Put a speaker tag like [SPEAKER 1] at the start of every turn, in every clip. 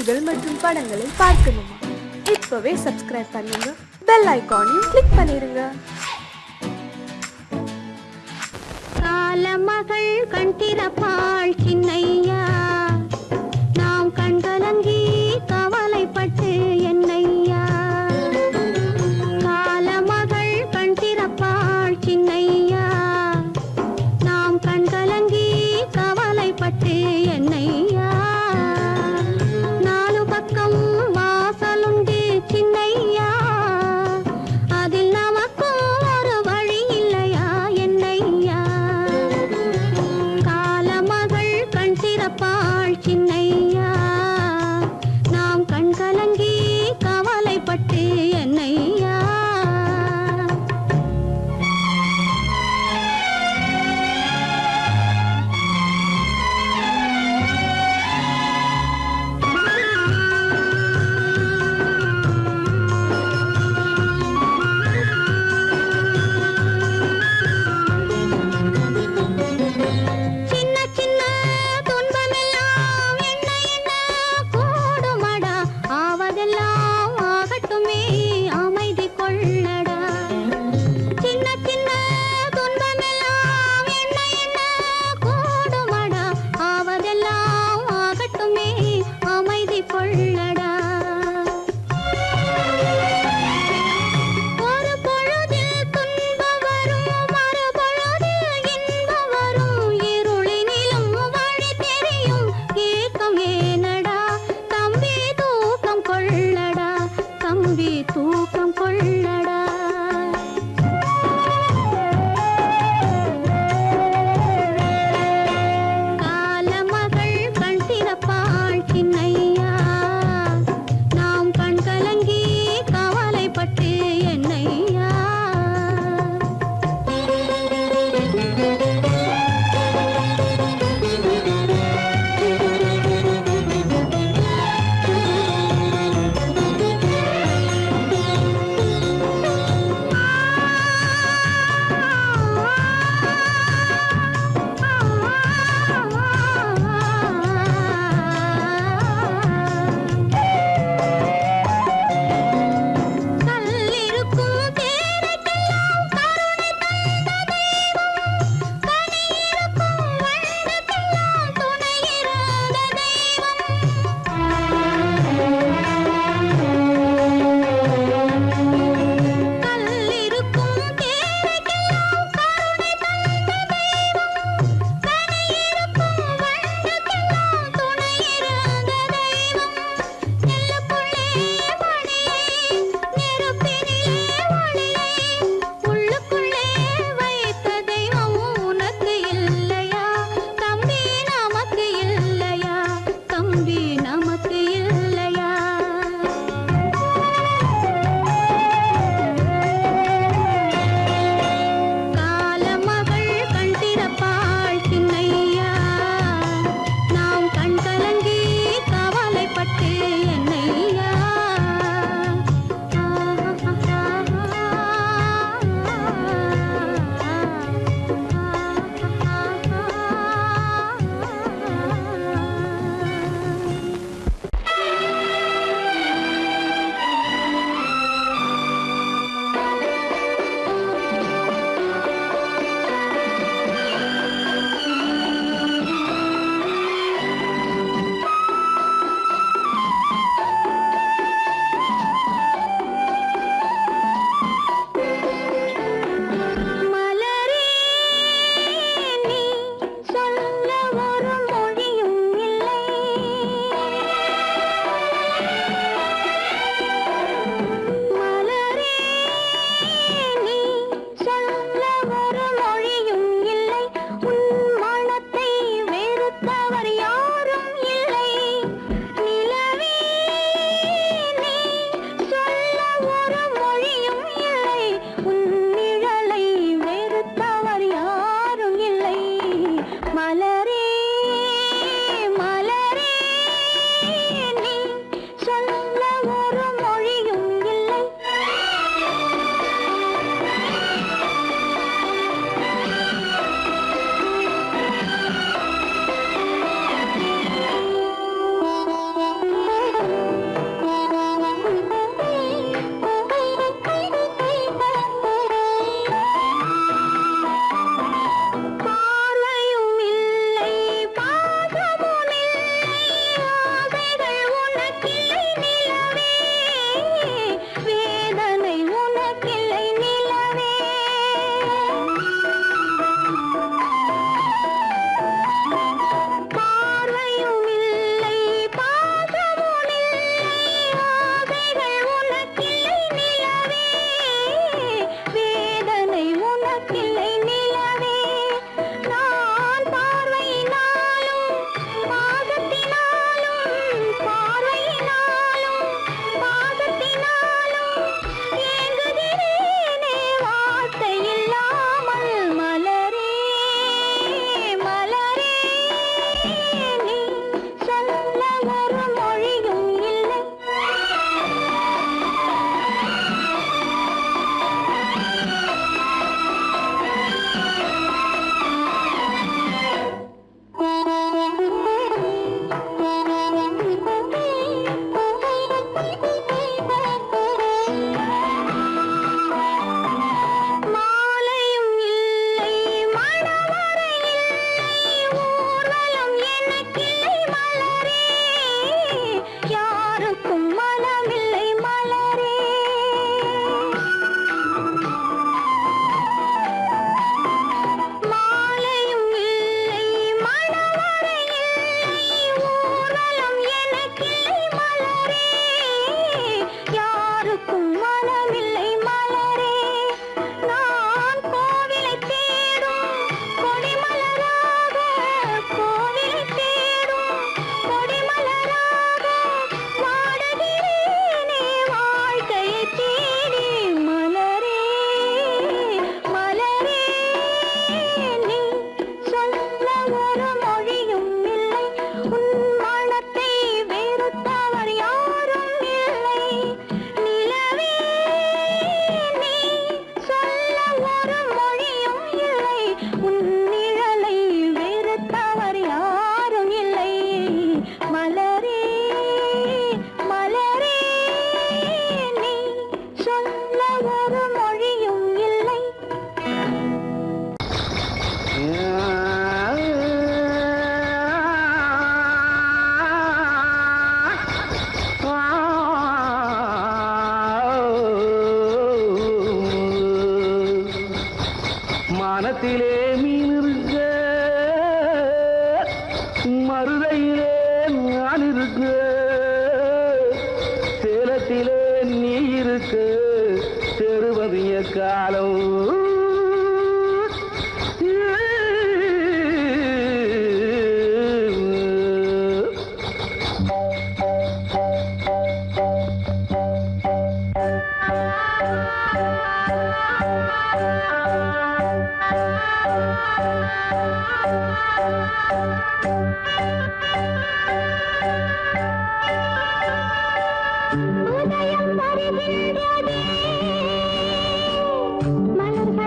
[SPEAKER 1] பாடல்கள் மற்றும் படங்களை பார்க்கணுமா? இப்பவே சப்ஸ்கிரைப் பண்ணுங்க, பெல் ஐகானையும் கிளிக் பண்ணிருங்க.
[SPEAKER 2] காலமகள் கண் திறப்பாள் சின்னையா, நாம் கண்கலங்கி கவலைப்பட்டு என்னையா. காலமகள் கண் திறப்பாள் சின்னையா, நாம் கண்கலங்கி கவலைப்பட்டு என்னையா. நாலு பக்கம் வாசலுண்டு சின்னையா, அதில் நமக்கும் ஒரு வழி இல்லையா என்னையா. காலமகள் கண் திறப்பாள் சின்னையா.
[SPEAKER 3] இதயத்திலே நீ இருக்கு சேருவதிய காலம்
[SPEAKER 2] உதயம் வருகின்றதே மலர்கள்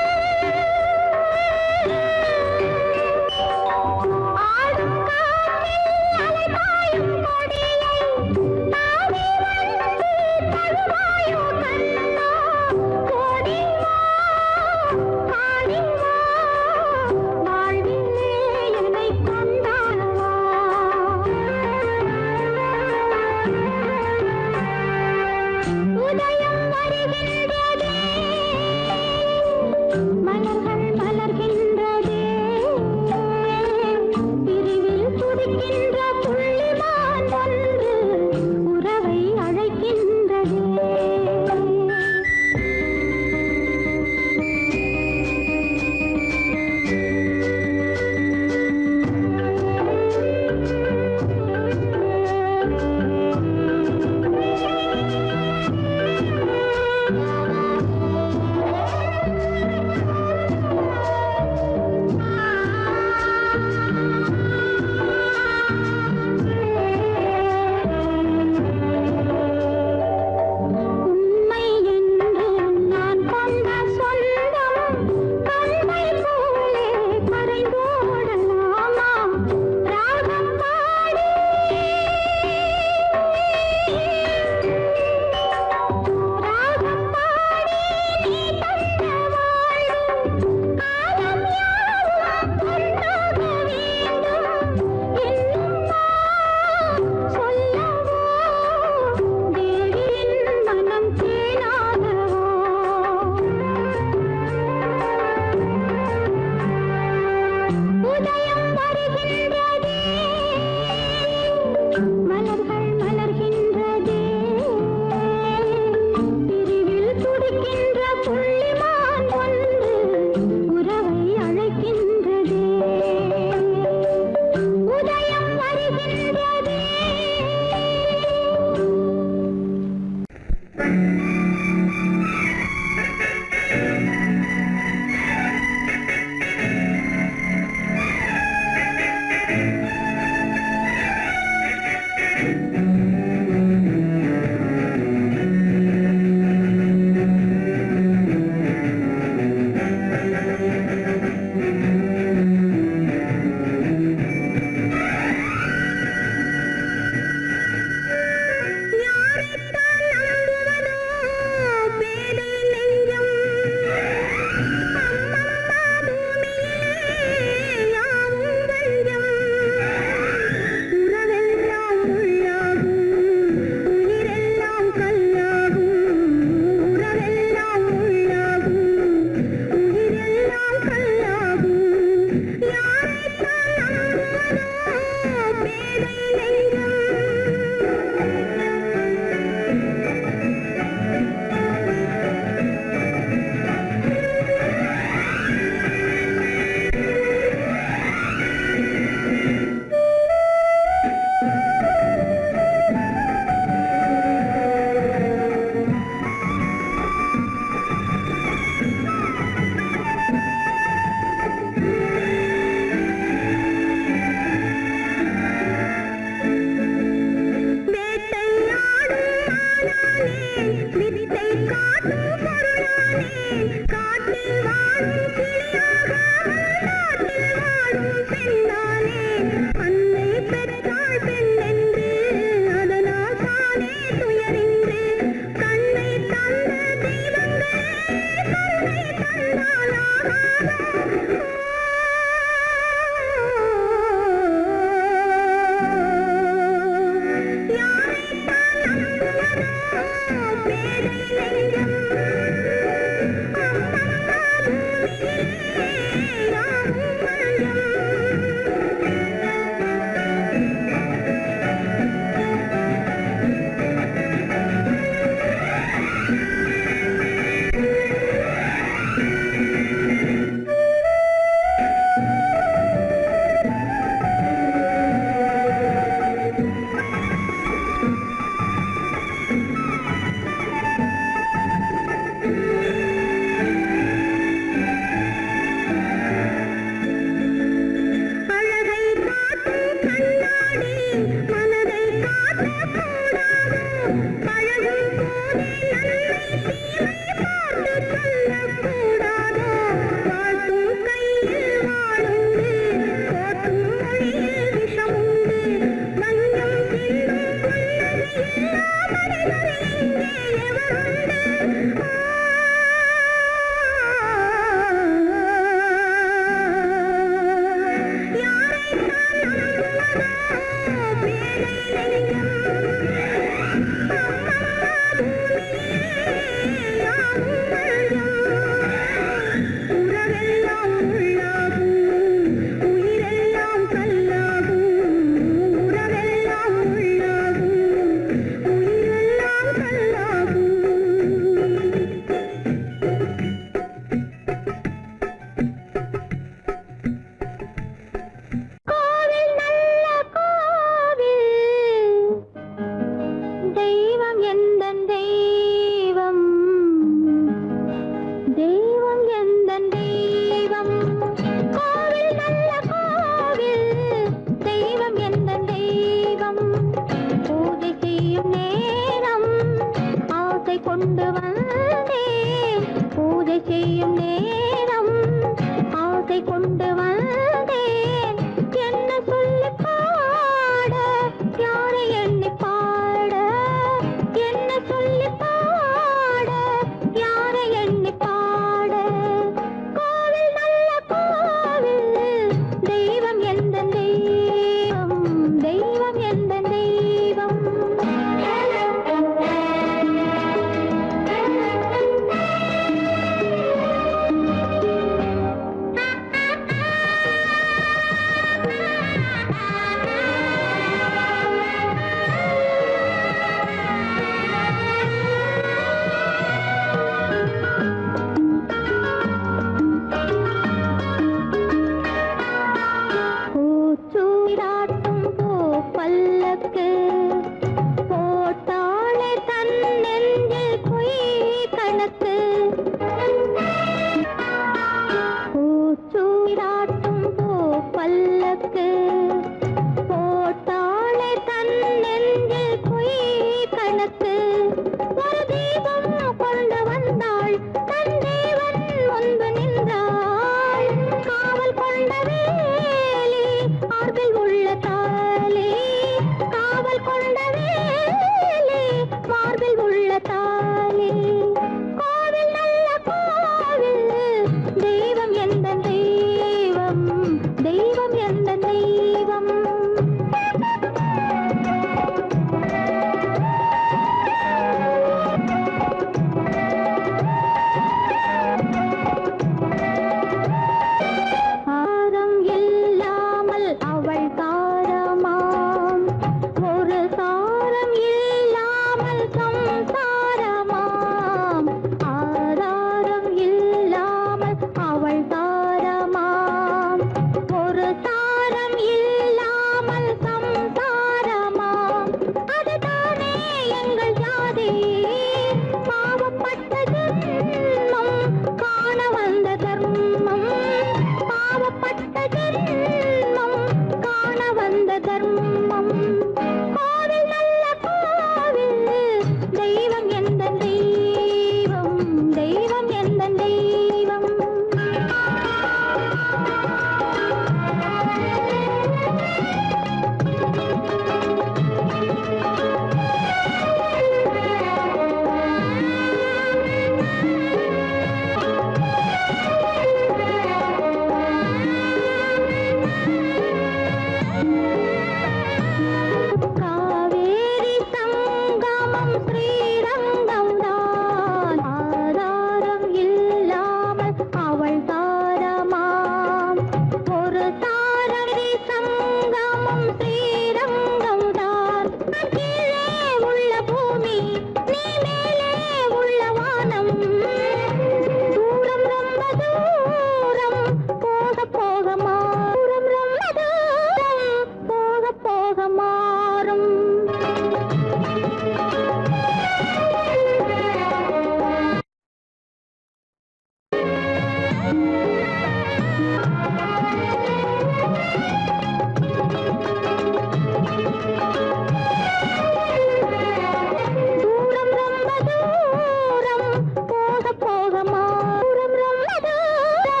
[SPEAKER 2] தூரம் ரொம்ப தூரம் போக போக மாறும் ரொம்ப தூரம்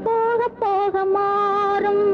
[SPEAKER 2] போக போக மாறும்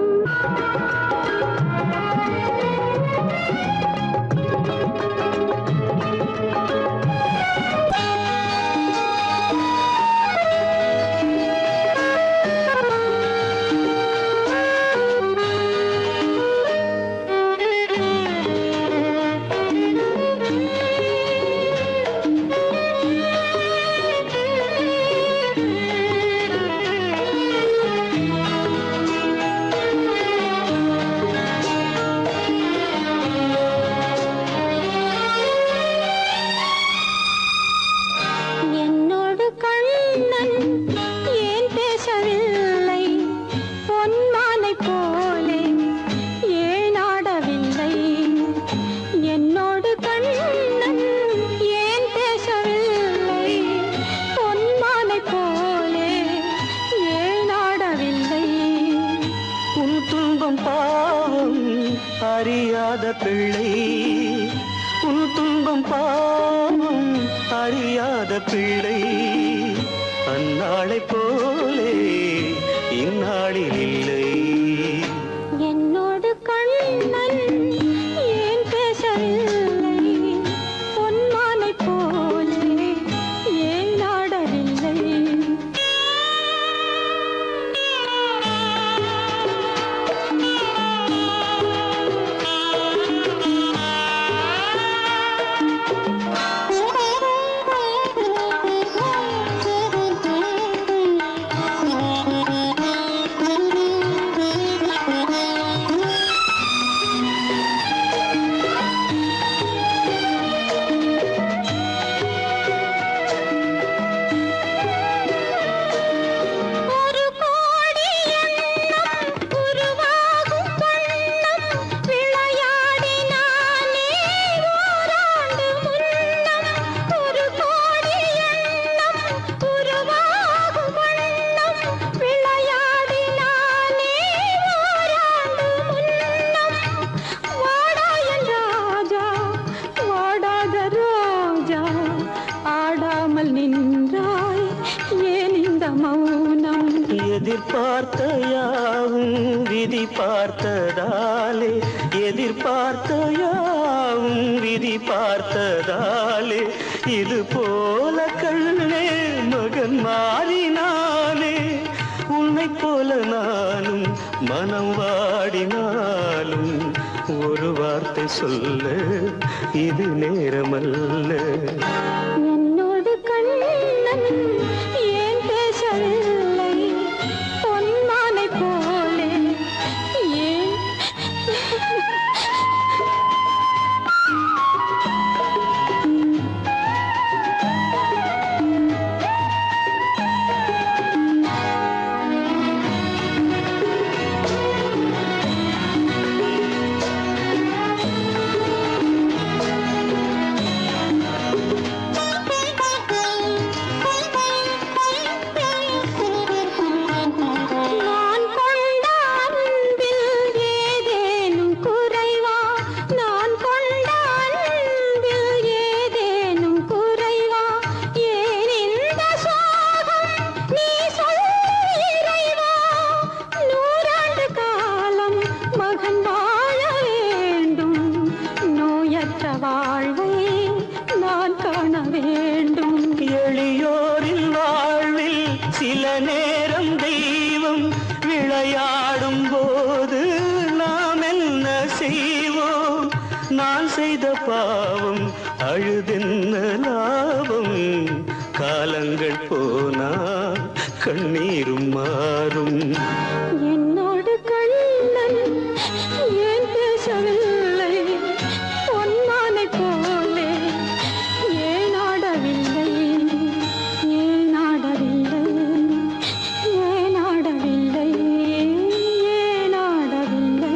[SPEAKER 2] என்னோடு கண்ணன் ஏன் பேசவில்லை பொன்மானை போலே ஏன் ஆடவில்லை என்னோடு கண்ணன் ஏன் பேசவில்லை பொன்மானை போலே ஏன் ஆடவில்லை
[SPEAKER 3] உன் துன்பம் பாவம் அறியாத பிள்ளை உன் துன்பம் பாவம் அறியாத பிள்ளை அந்நாளைப் போலே இந்நாளில் இல்லை
[SPEAKER 2] என்னோடு கண்ணன் ஏன் பேசவில்லை பொன்மானை போலே ஏன் ஆடவில்லை ஒரு கோடி எண்ணம் உருவாகும் வண்ணம் விளையாடினானே ஓராண்டு முன்னம் ஒரு கோடி எண்ணம் உருவாகும் வண்ணம் விளையாடினானே ஓராண்டு முன்னம் வாடாயன் ராஜா வாடாத ரோஜா ஆடாமல் நின்றாய் ஏன் இந்த மௌனம்
[SPEAKER 3] எதிர்பார்த்த யாவும் விதி பார்த்ததாலே எதிர்பார்த்த யாவும் விதி பார்த்ததாலே இது போல கண்ணே மகன் மாறினானே உன்னைப் போல நானும் மனம் வாடினாலும் ஒரு வார்த்தை சொல்ல இது நேரமல்ல
[SPEAKER 2] என்னோடு கண்ணன் ஏன் பேசவில்லை பொன்மானை போலே ஏன் நான் கொண்ட அன்பில் ஏதேனும் குறைவா நான் கொண்ட அன்பில் ஏதேனும் குறைவா ஏன் இந்த சோகம் நீ சொல் இறைவா நூறாண்டு காலம் மகன் வாழ வேண்டும் நோயற்ற வாழ்வை நான் காண வேண்டும்
[SPEAKER 3] எளியோரின் வாழ்வில் சில நேரம் தெய்வம் விளையாடும் போது நாம் என்ன செய்வோம் நான் செய்த பாவம் அழுதென்ன லாபம் காலங்கள் போனா கண்ணீரும் மாறும்
[SPEAKER 2] என்னோடு கண்ணன் ஏன் பேசவில்லை பொன்மானை போலே ஏன் ஆடவில்லை ஏன் ஆடவில்லை ஏன் ஆடவில்லை ஏன் ஆடவில்லை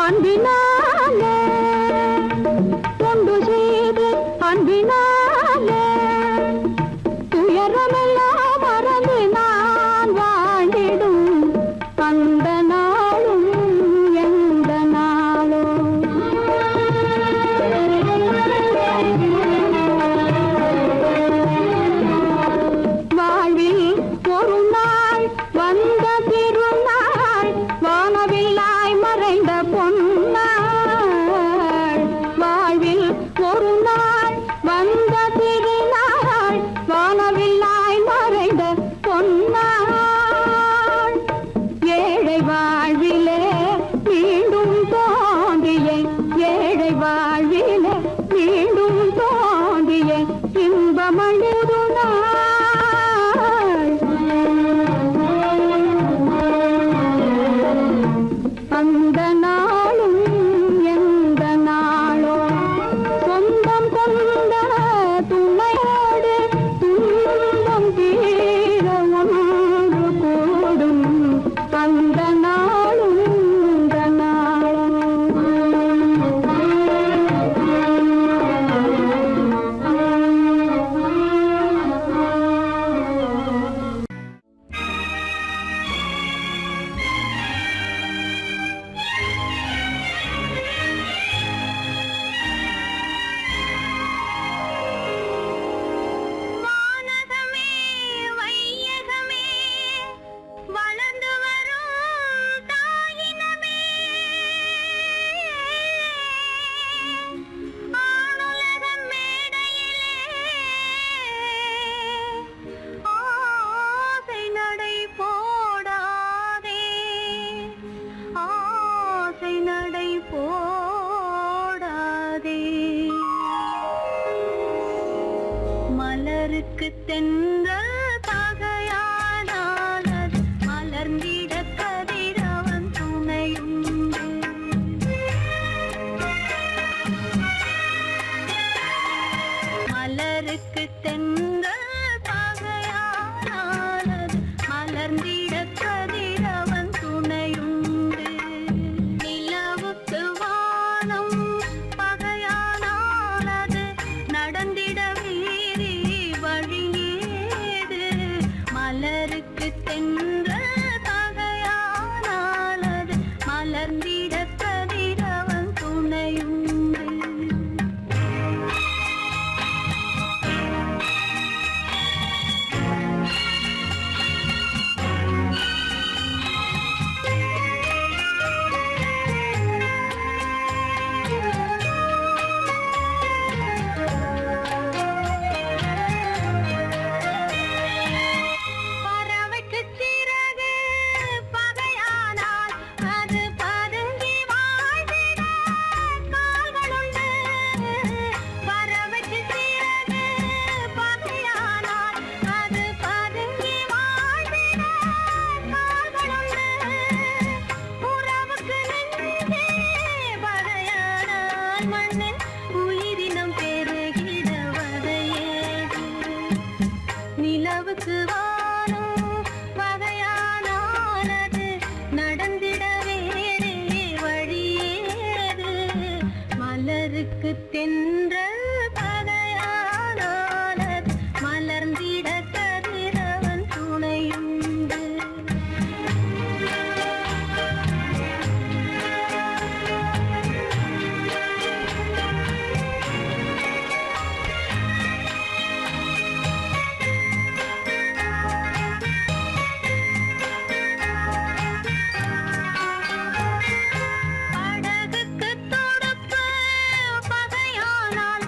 [SPEAKER 2] அன்பினாலே தொண்டு செய்து அன்பினாலே துயரமெல்லாம் மறந்து நான் வாழ்ந்திடும் அந்த நாளும் எந்த நாளும் வாழ்வில் ஒரு நாள் வந்த திருநாள் வானவில்லாய் மறைந்த பொன்னாள் வாழ்வில் ஒரு நாள் வந்த திருநாள் வானவில்லாய் மறைந்த பொன்னாள் ஏழை வாழ்விலே மீண்டும் தோன்றிய ஏழை வாழ்விலே மீண்டும் தோன்றிய இன்பமழுது அந்த நாளும் எந்த நாளோ சொந்தம் கொண்ட துணையோடு துன்பம் தீர ஒன்று கூடும் அந்த நாளும் இந்த
[SPEAKER 4] வானகமே வையகமே வளர்ந்து வரும் தாயினமே ஆணுலக மேடையிலே ஆசை நடை போடாதே ஆசை நடை போடாதே மலருக்கு தென்றல் பகையானால் அது மலர்ந்திட கதிரவன் துணையுண்டு மலருக்கு தென்றல் பகையானால் அது மலர்ந்திட கதிரவன் துணையுண்டு நிலவுக்கு வானம் பகையானால் அது நடந்திட வேறே வழியேது மலருக்கு தென்றல் பகையானால் அது மலர்ந்திட கதிரவன் துணையுண்டு பறவைக்கு சிறகு பகையானால் அது பதுங்கி வாழ்ந்திட கால்களுண்டு பறவைக்கு சிறகு பகையானால் அது பதுங்கி வாழ்ந்திட கால்களுண்டு உறவுக்கு நெஞ்சே பகையானால் மண்ணில் உயிரினம் பெருகிட வதையேது நிலவுக்கு வானம் பகையானால் அது நடந்திட வேறே வழியேது மலருக்கு தென்றல் பகையானால் அது மலர்ந்திட கதிரவன் துணையுண்டு படகுக்கு தொடுப்பு பகையானால்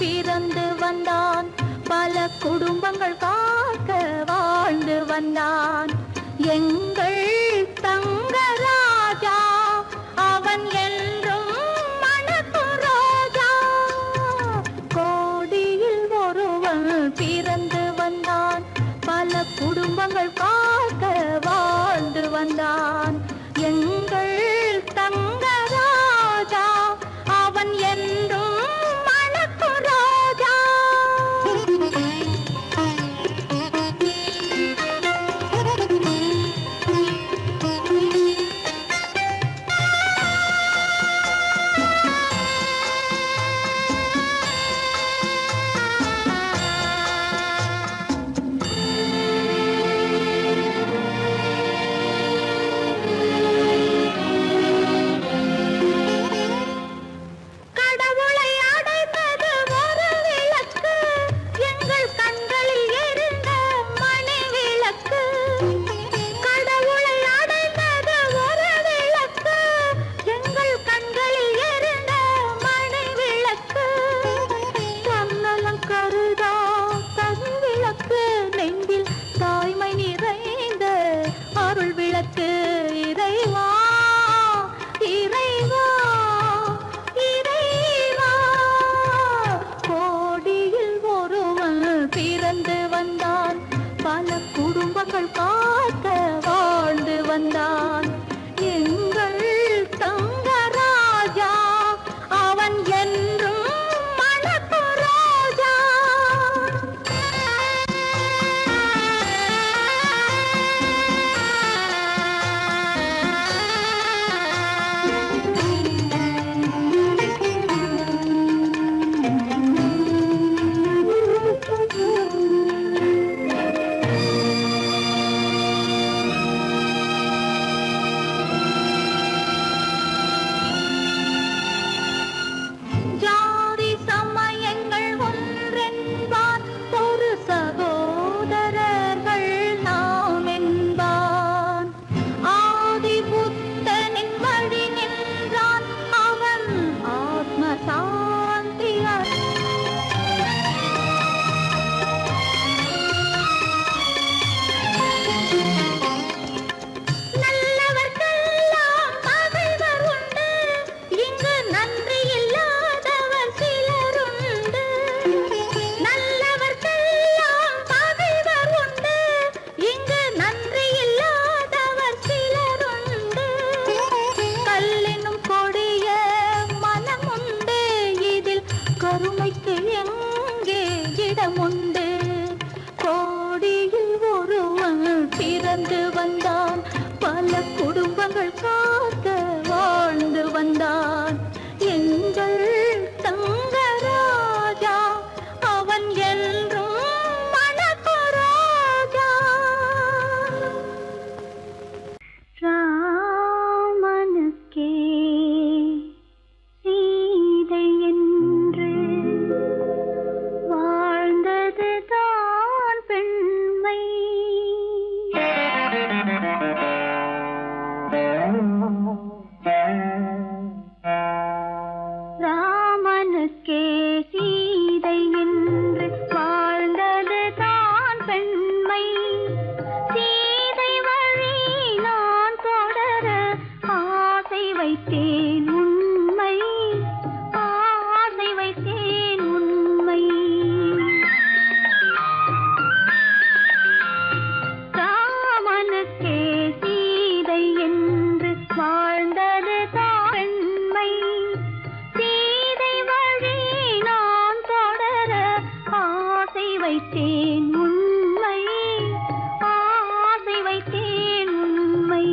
[SPEAKER 2] பிறந்து வந்தான். பல குடும்பங்கள் காக்க வாழ்ந்து வந்தான். எங்கள் தங்கராஜா அவன் என்றும் மணக்கும் ரோஜா. கோடியில் ஒருவன் பிறந்து வந்தான். பல குடும்பங்கள் காக்க வாழ்ந்து வந்தான். எங்கள் தங்கராஜா அவன் என்றும் மணக்கும் ரோஜா. கடவுளை அடைந்தது ஒரு விளக்கு, எங்கள் கண்களில் எரிந்த மணி விளக்கு. கடவுளை அடைந்தது ஒரு விளக்கு, எங்கள் கண்களில் எரிந்த மணி விளக்கு. தன்னலம் கருதா தனி விளக்கு, நெஞ்சில் தாய்மை நிறைந்த அருள் விளக்கு. இறைவா இறைவா இறைவா. கோடியில் ஒருவன் பிறந்து வந்தான். பல குடும்பங்கள் காக்க வாழ்ந்து வந்தான். எங்கள் தங்கராஜா அவன் என்றும் மணக்கும் ரோஜா. ஜாதி சமயங்கள் ஒன்றென்பான், ஒரு சகோதரர்கள் நாம் என்பான். ஆதி புத்தனின் வழி நின்றான், அவன் ஆத்ம சாந்தி நல்லவர்க்கெல்லாம் பகைவர் உண்டு, இங்கு நன்றி இல்லாதவர் சிலருண்டு. நல்லவர்க்கெல்லாம் பகைவர் உண்டு, இங்கு நன்றி இல்லாதவர் சிலருண்டு. கல்லினும் கொடிய மனமுண்டு, இதில் கருணைக்கு எங்கே இடமுண்டு. கோடியில் ஒருவன் பிறந்து வந்தான். பல குடும்பங்கள் காக்க வாழ்ந்து வந்தான். எங்கள் தங்கராஜா அவன் என்றும் மணக்கும் ரோஜா. ராமனுக்கே சீதை என்று வாழ்ந்தது தான் பெண்மை. ராமனுக்கே சீதை என்று வாழ்ந்தது தான் பெண்மை. சீதை வழி நான் தொடர ஆசை வைத்தேன் உண்மை, ஆசை வைத்தேன் உண்மை. ராமனுக்கே சீதை என்று வாழ்ந்தது தான் பெண்மை. சீதை வழி நான் தொடர ஆசை வைத்தேன் உண்மை, ஆசை வைத்தேன் உண்மை.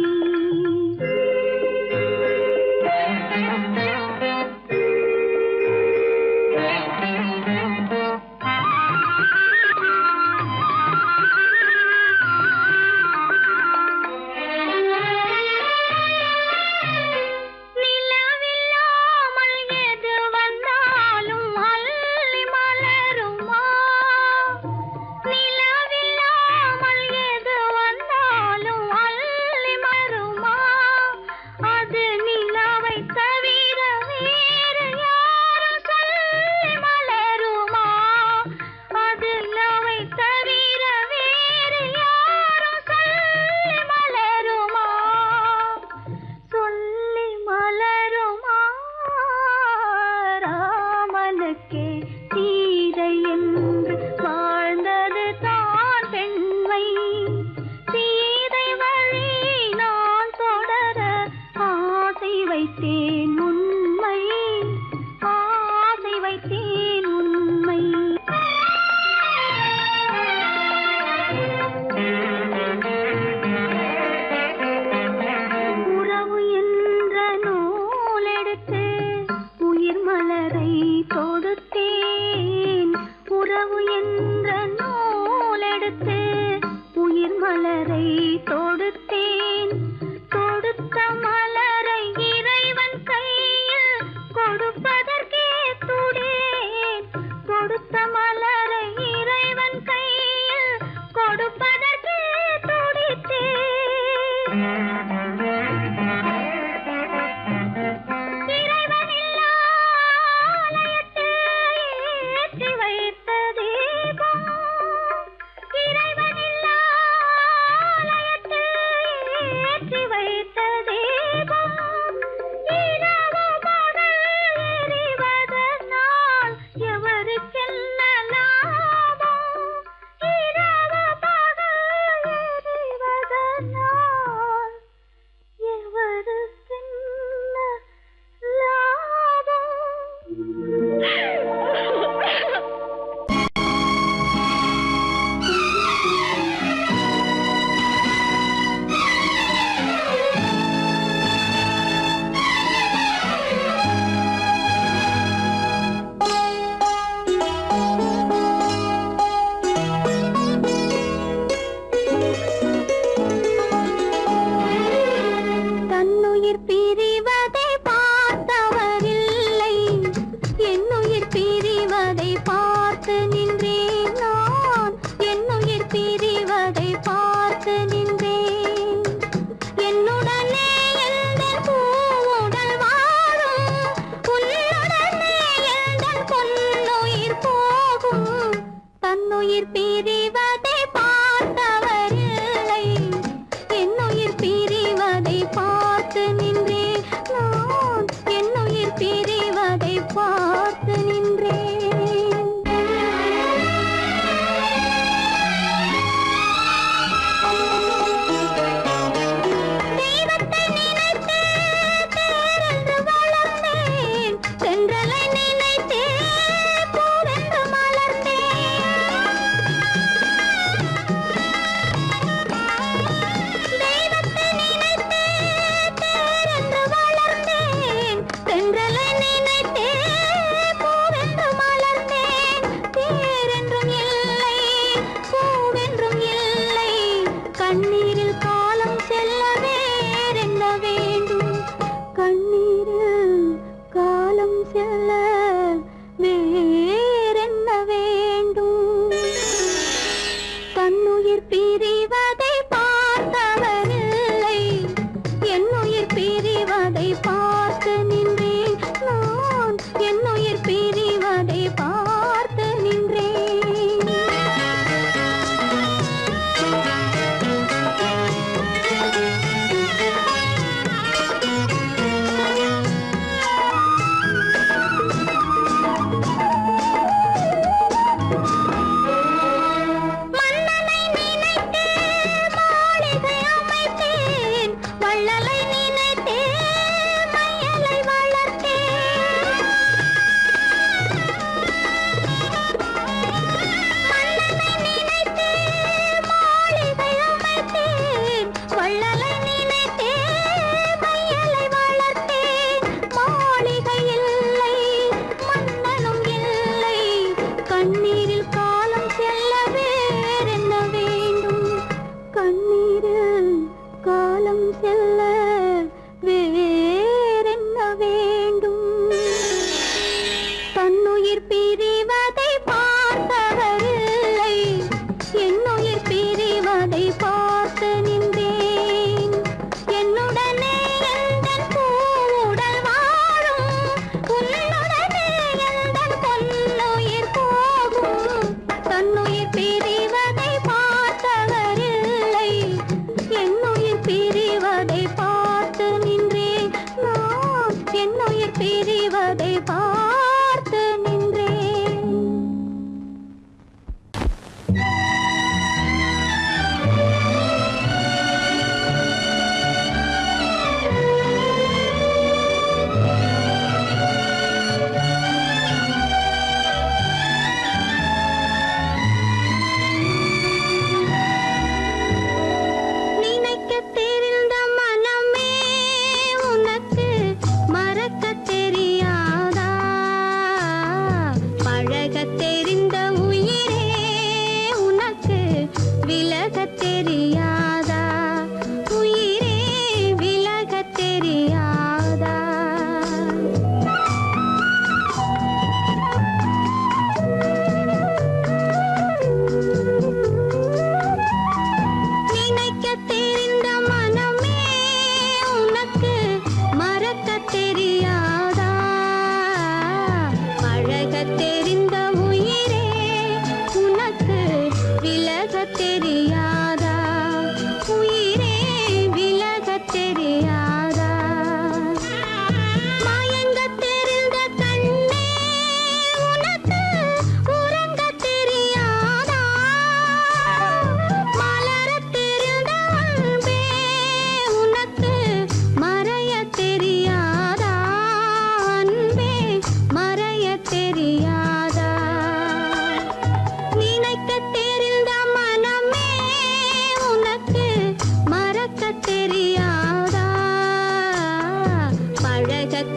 [SPEAKER 2] வைத்தேன் உண்மை, ஆசை வைத்தேன் உண்மை. உறவு என்ற நூலெடுத்து உயிர் மலரை தொடுத்தேன். உறவு என்ற நூலெடுத்து உயிர் மலரை தொடுத்தேன். தொடுத்த மலரை இறைவன் கையில் கொடுப்பதற்கே துடேன். கொடுத்த மலரை இறைவன் கையில் கொடுப்பதற்கே துடித்தேன். இறைவனில்லா ஆலயத்தில் ஏற்றி வைத்த தீபம், இறைவனில்லா ஆலயத்தில் ஏற்றி வைத்த தீபம், இரவு பகல் எரிவதனால் எவருக்கென்ன லாபம்? இரவு பகல் எரிவதனால் எவருக்கென்ன லாபம்? தன்னுயிர் பிரிவதை பார்த்தவரில்லை, என்னுயிர் பிரிவதை பார்த்து நின்றேன் நான். என்னுயிர் பிரிவதை பார்த்து நின்றேன். என்னுடனே எந்தன் பூவுடல் வாழும், உன்னுடனே எந்தன் பொன்னுயிர் போகும். தன்னுயிர் பிரிவதை பார்த்தவரில்லை, என்னுயிர் பிரிவதை பார்த்து நின்றேன் நான். என்னுயிர் பிரிவதை பார்த்து நின்றேன். தெய்வத்தை நினைத்தே தேரென்று வளர்ந்தேன், தென்றலை நினைத்தே பூவென்று மலர்ந்தேன். தெய்வத்தை நினைத்தே தேரென்று வளர்ந்தேன், தென்றலை நினைத்தே பூவென்று மலர்ந்தேன். தேரென்றும் இல்லை, பூவென்றும் இல்லை, கண்ணீரில் காலம் செல்ல வேறென்ன வேண்டும்? கண்ணீரில் காலம் செல்ல வேறென்ன வேண்டும்? தன்னுயிர் பிரிவதை பார்த்தவரில்லை, என்னுயிர் பிரிவதை பார்த்து நின்றேன் நான். என்னுயிர் பிரிவதை பார்த்து நின்றேன். மன்னனை நினைத்தே மாளிகை அமைத்தேன், வள்ளலை நினைத்தே மையலை வளர்த்தேன். மன்னனை நினைத்தே மாளிகை அமைத்தேன், வள்ளலை நினைத்தே மையலை வளர்த்தேன். மாளிகை இல்லை, மன்னனும் இல்லை, கண்ணீரில் காலம் செல்ல வேறென்ன வேண்டும்? கண்ணீரில் காலம் செல்ல வேறென்ன வேண்டும்? தன்னுயிர் பிரிவதை பார்த்தவரில்லை, என்னுயிர் பிரிவதை பார்த்து நின்றேன். என்னுடனே எந்தன் பூவுடல் வாழும், உன்னுடனே எந்தன் பொன்னுயிர் போகும். தன்னுயிர் பிரிவதை பார்த்தவரில்லை, என்னுயிர் பிரிவதை பார்த்து நின்றேன் நான். என்னுயிர் பிரிவதை பார்த்து நின்றேன்.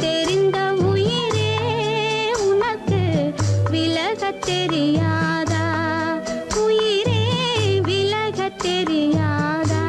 [SPEAKER 2] தெரிந்த உயிரே உனக்கு விலகத் தெரியாதா? உயிரே விலகத் தெரியாதா?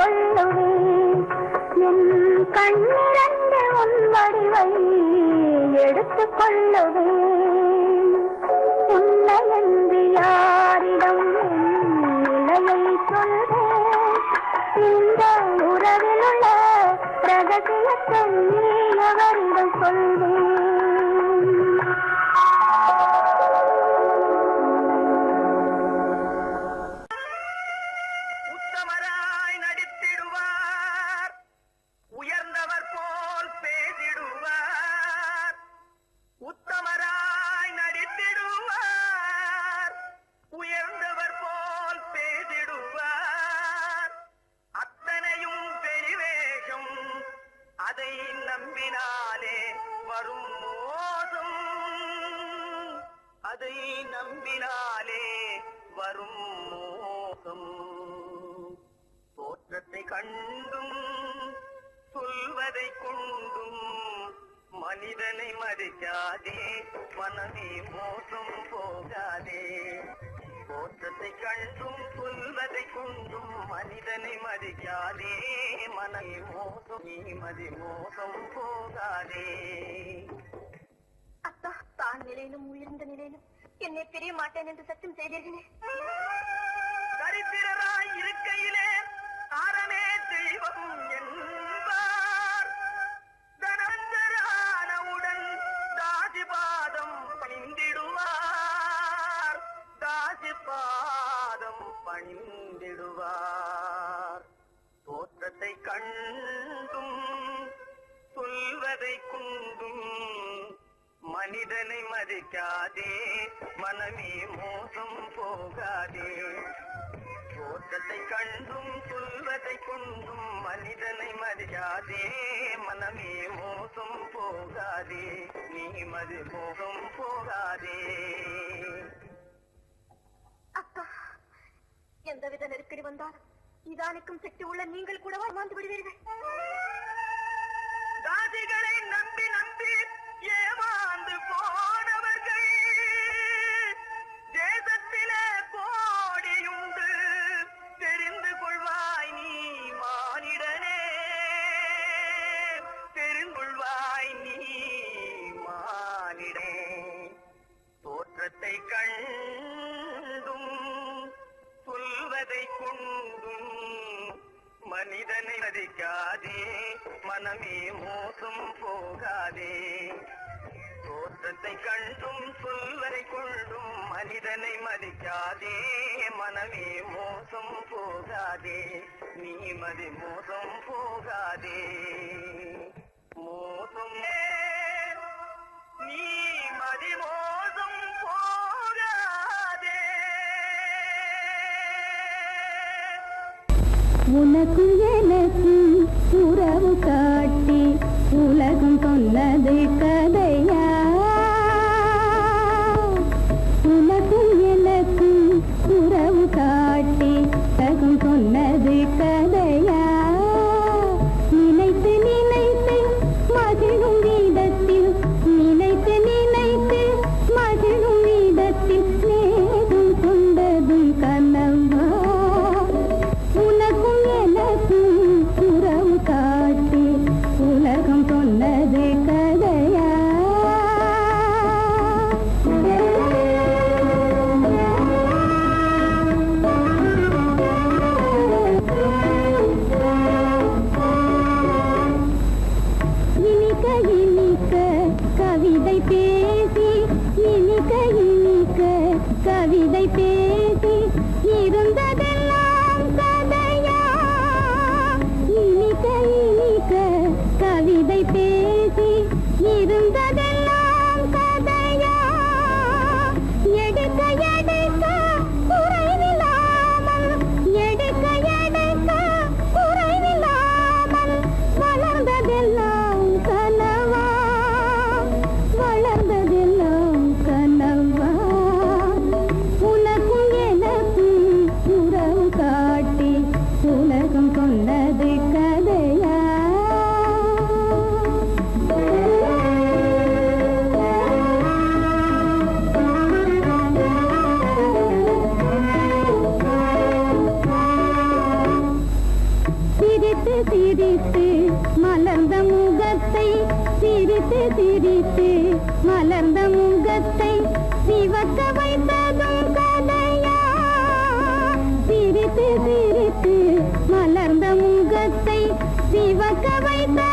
[SPEAKER 4] கொள்ளுவேன் என் கண்ணிரண்டு உன் வடிவை எடுத்துக் கொள்ளுவேன் உன்னை என்று யாரிடம் நிலையை சொல்வேன் இந்த உறவில் உள்ள ரகசியத்தை அவரிடம் சொல்வேன்
[SPEAKER 3] உத்தமராய் நடித்திடுவார் உயர்ந்தவர் போல் பேசிடுவார் உத்தமராய் நடித்திடுவார் உயர்ந்தவர் போல் பேசிடுவார் அத்தனையும் பெரிவேஷம் அதை நம்பினாலே வரும் மோசம் அதை நம்பினாலே வரும் மோசம் தோற்றத்தை கண்டும் சொல்வதை கொண்டும் மனிதனை மதிக்காதே மனமே மோசம் போகாதே தோற்றத்தை கண்டும் சொல்வதை கொண்டும் மனிதனை மதிக்காதே மனமே மோசம் நீ மதி மோசம் போகாதே
[SPEAKER 4] அத்தா தான் நிலையிலும் உயர்ந்த நிலையிலும் என்னை பிரிய மாட்டேன் என்று சத்தியம் செய்தீர்களே
[SPEAKER 3] தரித்திரராய் இருக்கையிலே ஆரமே தெய்வம் என்பார் தனஞ்சரானவுடன் தாசிபாதம் பணிந்திடுவார் தாசிபாதம் பணிந்திடுவார் தோற்றத்தை கண்டும் சொல்வதை கொண்டும் மனிதனை மதிக்காதே மனமே மோசம் போகாதே தோற்றத்தை கண்டும் சொல்வதை கொண்டும் மனிதனை மதிக்காதே மனமே மோசம் போகாதே நீ மதி மோசம் போகாதே
[SPEAKER 4] அக்கா எந்தவித நெருக்கடி வந்தாலும் இதானுக்கும் சக்தி உள்ள நீங்கள் கூடவா வாழ்ந்து விடுவீர்கள்
[SPEAKER 3] தாதிகளை நம்பி நம்பி ஏமாந்து போனவர்கள் தேசத்திலே கோடியுண்டு தெரிந்து கொள்வாய் நீ மானிடனே தெரிந்து கொள்வாய் நீ மானிடே தோற்றத்தை கண்டும் சொல்வதை கொண்டும் மனிதனை மதிக்காதே மனமே மோசம் போகாதே தோற்றத்தை கண்டும் சொல்வதை கொண்டும் மனிதனை மதிக்காதே மனமே மோசம் போகாதே நீ மதி மோசம் போகாதே மோசம் நீ மதி மோசம் போகாதே
[SPEAKER 2] உனக்கும் எனக்கும் உறவு காட்டி உலகம் சொன்னது கதையா உனக்கும் எனக்கும் உறவு காட்டி உலகம் சொன்னது கதையா நினைத்து நினைத்து மகிழும் வீதத்தில் நினைத்து நினைத்து மகிழும் வீதத்தில் நேரும் கொண்டதும் கனவா உனக்கும் எனக்கும் சிரித்து சிரித்து மலர்ந்த முகத்தை சிரித்து சிரித்து மலர்ந்த முகத்தை சிவக்க வைத்ததும் கலையா சிரித்து சிரித்து மலர்ந்த முகத்தை சிவக்க வைத்த